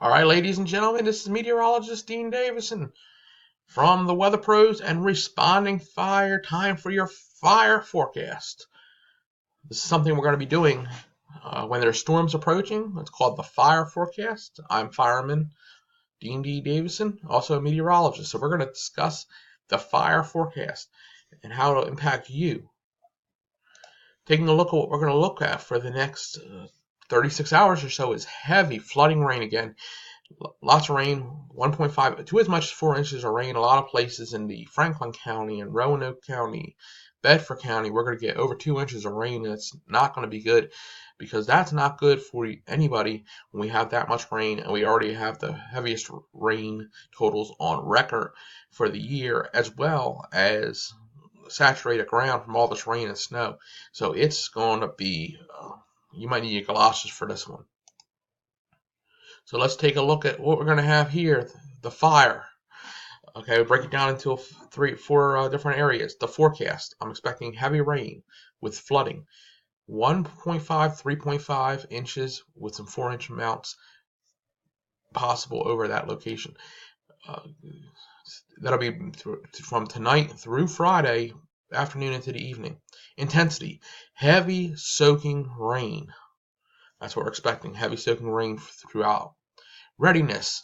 All right, ladies and gentlemen, this is meteorologist Dean Davison from the Weather Pros and Responding Fire. Time for your fire forecast. This is something we're going to be doing when there's storms approaching. It's called the fire forecast. I'm fireman Dean D. Davison, also a meteorologist. So we're going to discuss the fire forecast and how it'll impact you. Taking a look at what we're going to look at for the next 36 hours or so is heavy flooding rain again. Lots of rain, 1.5 to as much as 4 inches of rain. A lot of places in the Franklin County and Roanoke County, Bedford County, we're going to get over 2 inches of rain, and it's not going to be good because that's not good for anybody when we have that much rain, and we already have the heaviest rain totals on record for the year, as well as saturated ground from all this rain and snow. So it's going to be, you might need your galoshes for this one. So let's take a look at what we're going to have here, the fire. Okay, we'll break it down into four different areas. The forecast, I'm expecting heavy rain with flooding. 1.5, 3.5 inches with some 4-inch amounts possible over that location. That'll be from tonight through Friday afternoon into the evening. Intensity, heavy soaking rain. That's what we're expecting, heavy soaking rain throughout. Readiness.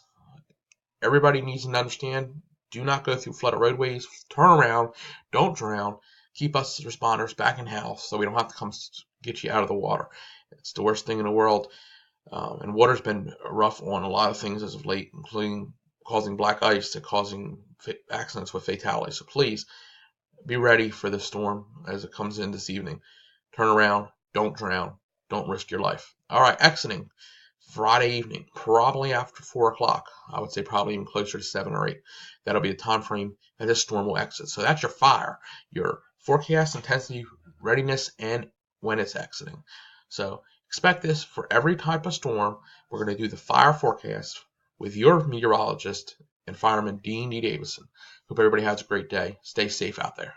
Everybody needs to understand, do not go through flooded roadways. Turn around. Don't drown. Keep us responders back in house so we don't have to come get you out of the water. It's the worst thing in the world. And water's been rough on a lot of things as of late, including causing black ice to causing accidents with fatalities. So please be ready for the storm as it comes in this evening. Turn around. Don't drown. Don't risk your life. All right, exiting. Friday evening, probably after 4 o'clock. I would say probably even closer to 7 or 8. That'll be the time frame that this storm will exit. So that's your fire, your forecast, intensity, readiness, and when it's exiting. So expect this for every type of storm. We're going to do the fire forecast with your meteorologist and fireman Dean D. Davison. Hope everybody has a great day. Stay safe out there.